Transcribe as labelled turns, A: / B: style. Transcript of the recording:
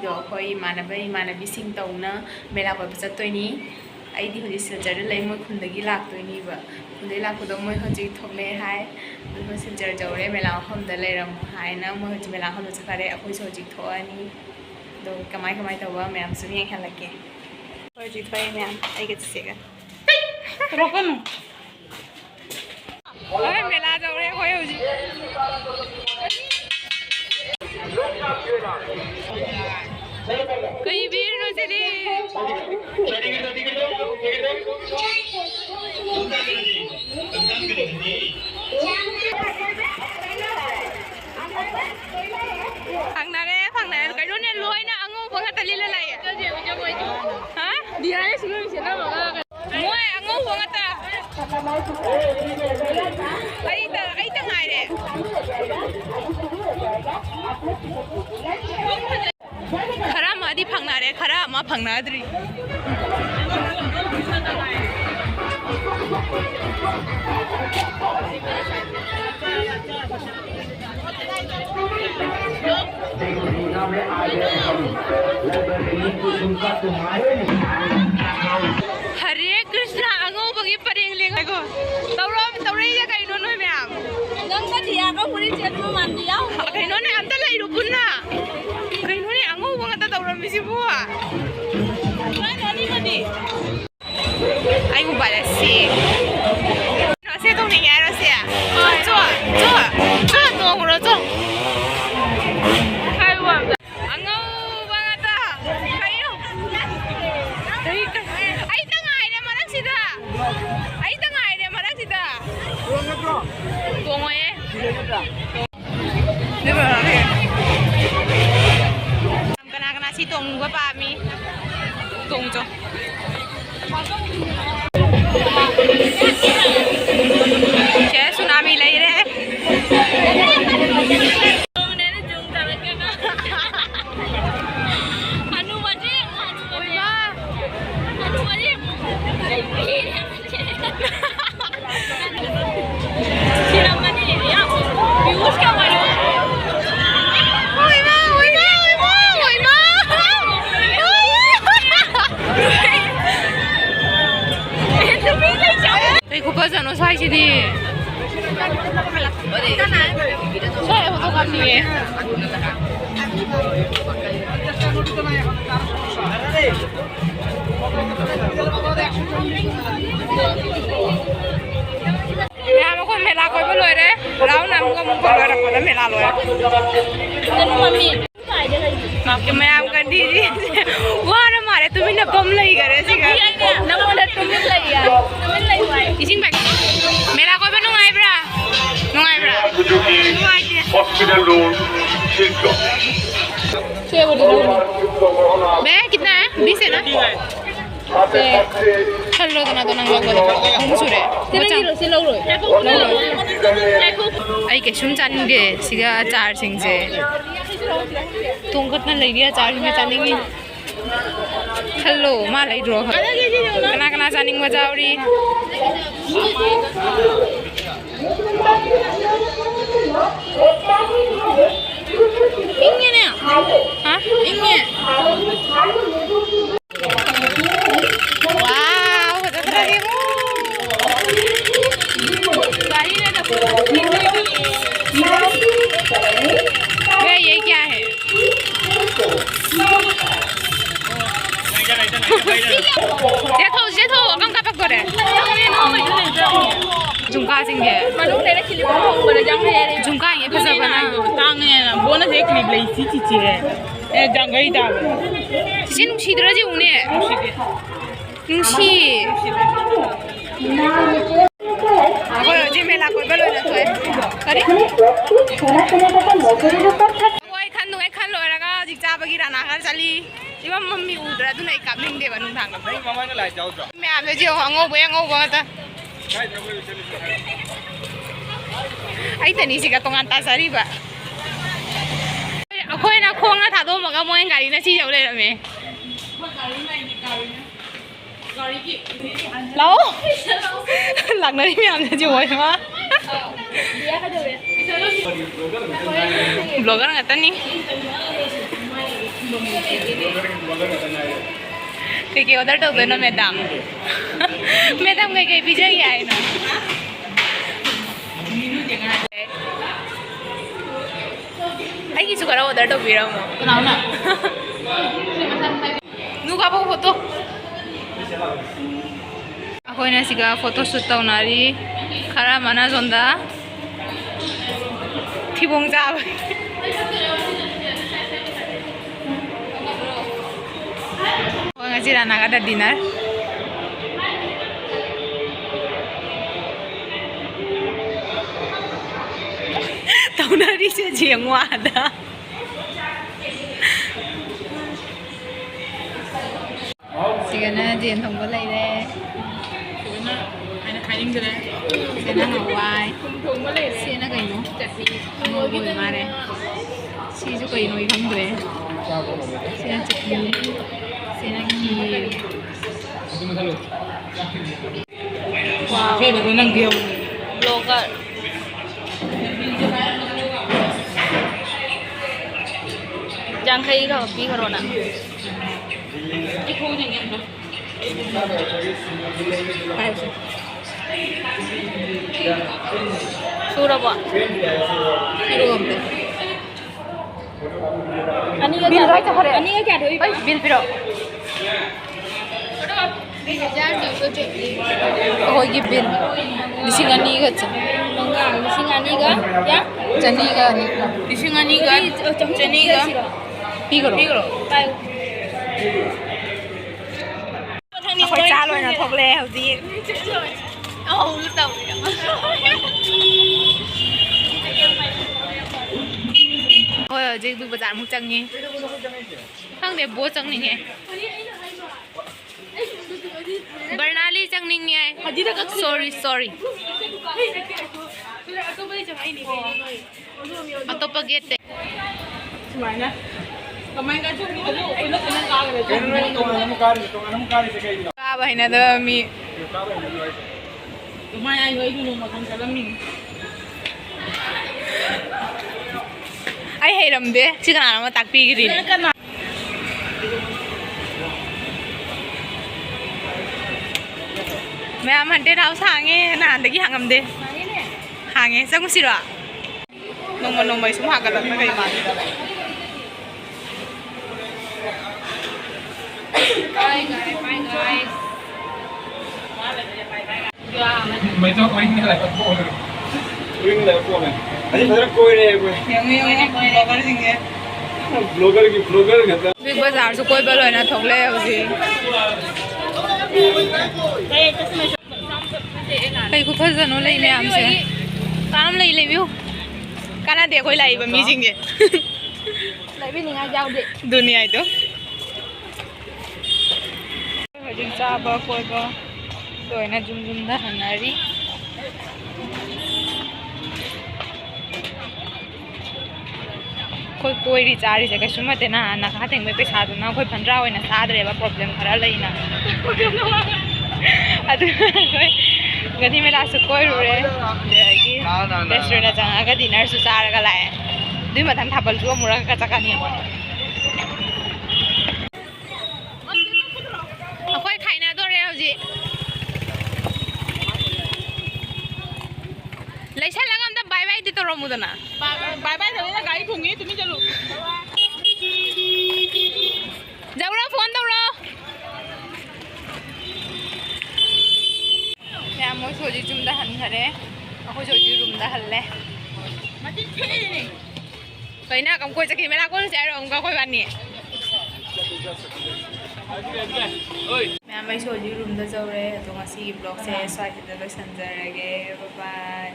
A: ꯉꯁꯤꯗꯣ ꯑꯩꯈꯣꯏ ꯏꯃꯥꯟꯅꯕꯤꯁꯤꯡ ꯇꯧꯅ ꯃꯦꯂꯥ ꯀꯣꯏꯕ ꯆꯠꯇꯣꯏꯅꯤ ꯑꯩꯗꯤ ꯍꯧꯖꯤꯛ ꯁꯤꯜꯆꯔꯗ ꯂꯩ ꯃꯣꯏ ꯈꯨꯟꯗꯒꯤ ꯂꯥꯛꯇꯣꯏꯅꯤꯕ ꯈꯨꯟꯗꯒꯤ ꯂꯥꯛꯄꯗꯣ ꯃꯣꯏ ꯍꯧꯖꯤꯛ ꯊꯣꯛꯂꯛꯑꯦ ꯍꯥꯏ ꯑꯗꯨꯒ ꯁꯤꯜꯆꯔ ꯌꯧꯔꯦ ꯃꯦꯂꯥ ꯃꯐꯝꯗ ꯂꯩꯔꯝꯃꯣ ꯍꯥꯏꯅ ꯃꯣꯏ ꯍꯧꯖꯤꯛ ꯃꯦꯂꯥ ꯃꯐꯝꯗ ꯆꯠꯈꯔꯦ ꯑꯩꯈꯣꯏꯁꯨ ꯍꯧꯖꯤꯛ ꯊꯣꯛꯑꯅꯤ ꯑꯗꯣ ꯀꯃꯥꯏ ꯇꯧꯕ ꯃꯌꯥꯝꯁꯨ ꯌꯦꯡꯍꯜꯂꯛꯀꯦ ꯍꯧꯖꯤꯛ ꯊꯣꯛꯑꯦ ꯃꯌꯥꯝ ꯑꯩꯒ ꯆꯤꯆꯦꯒ ꯍꯣꯏ ꯃꯦꯂꯥ ꯌꯧꯔꯦ ꯑꯩꯈꯣꯏ ꯍꯧꯖꯤꯛ कई भीड़ नो चली फंगनारे कई नो ने लोइना अंगो बगा तली ले लाय हां दियाने सुनो सेना बगा मोय अंगो बगा ता आई ता ngaय रे खरा मादी फंगनारे खरा मा फंगनाद्री हरे कृष्ण अंगोबगी परेंग लेगो तौरे या कइनो नोय मैम नंग दिया को पुरी चेत मानदिया कइनो ने अंत लइरु पुन्ना कइनो ने अंगोबग त तौरमिसिबो मानी आई मोबाइल से से तो नहीं यार से चो तो हो चो हाय वा अंगोबग त कइनो आई तंगाय रे मरक सिदा 동호회 kena si tong gua pami tong jo saya tsunami lagi deh Ano sa sini? Saya foto kami. Ya mau kau mela kau belum ada? Lau nam kau mau kau ada pada mela loh ya? Jangan mami. आपके मैं आप कर दीजिए वो ना मारे तुम्हें ना बम लगी करे सी कर ना बोला तुम्हें लगी यार इसिंग बैग मेरा कोई भी नुआई ब्रा हॉस्पिटल रोड शिल्को छह बोली मैं कितना है 20 है ना हेलो तो ना नंगा बोले हम सुरे सिलो आई के सुन चानेंगे सिगा चार सिंह से तुम कितना ले लिया चार में चानेंगी हेलो माँ ले ड्रो कना चानेंग मजावरी इंगे ने हाँ इंगे वाव कितना गेमो गाड़ी ने तो ये क्या है 제토 깜깜 거래 중가 생게 마루 내가 클립 보고 장해 중가 예뻐서 봐나 땅에 보너스 클립 레이 지지지 에 장가이다 지진 시들어지 오네 뭉시 아고 요즘 메라 거벨로 나토에 아리 오이 칸 로라가 직자버기라 나갈 살리 이번 몸이 우드라 누나 이 깜링데 봐 눈당 가 bai mama lai chau cho me am je ngô bo ta ai tani si ka tongan ta sari ba akhoi na khong na tha do ma ga moi gari na chi jau le me gari ki lo lag na ni me am je moi ma dia ka do be blogger ngata ni Kiki order tau dono madam. Madam kay pizza yaay na. Ay kisu kara order tau bira mo. Kenal na. Nuka po photo. Ako na siga photo shoot tau nari. Khara mana zonda. Thibong ja. Ngasi rana kada dinner. Tau nari se jengwa ada. Sigana jen thong có lei de. Sigana hawai. Sigana kai no. Moi boi mare. Si ju kai noi kham due. Sigana chutney. Sigana kheer. Wow. Cái này năng kiều. Blogger. Jang khai ka pi corona. Sura ba? Sura gamte. Ani ka kya thoi? Bill piro. Koi ki bill. Lising ani ka cha. Lising ani ka ya? Chani ka ani. Lising ani ka chani ka. Pi karo. Tayo. Khoi cha loi na thok le hau ji. Ô lúc đầu ôi ở đây bây giờ một chân nhỉ không để bố chân nhỉ Bernali chân nhỉ sorry atau pagete semuanya kemarin kan cuma itu udah kena bahina dah mi Kumaya ay dulu makan salamin. Ay hiram de, si kana mo takpi giri. Mẹ mình đến đâu sang nghe nàn để cái hàng ngầm đi. Hàng nghe sao cũng xí rồi. Nông mấy xuống hàng cả lần mấy cái mà. Guys.
B: Mấy chỗ có anh lại có cô rồi. Anh lại cô này. Anh thấy कोई नहीं कोई.
A: Yang blogger sing है.
B: Blogger कहता.
A: Big Bazaar से कोई बलोय ना थोकले होसी. Kay ko fa zano lai me am se. Kam lai lai view. Kana de koi lai ba mi jing ge. Lai bi ninga jaw de. Dunia itu. Hajin sa ba koi ba. Rồi na zum dah hanari. Koi ri chari jaga suma te na kha theng me paisa du na koi phandra hoina sa dre ba problem khara leina. Adu koi gadi me la su koi ru re. Ki restaurant janga ga dinner su chara ga lai. Dui ma than thapal ju mura ka chakani. Akoi khaina do re hoji. Laisa lagam da bye bye dito romu dana. Bye bye thoi na gari khungi tumi jalu. Jaura phone dauro. Ya moi soji chum da han khare. Ako soji room da halle. Mati the ni. Kaina kam koi chaki mela kon chai ro ka koi ban ni. Mẹ mấy số gì room da jaure to ngasi vlog se swai da loisan jarage. Bye bye.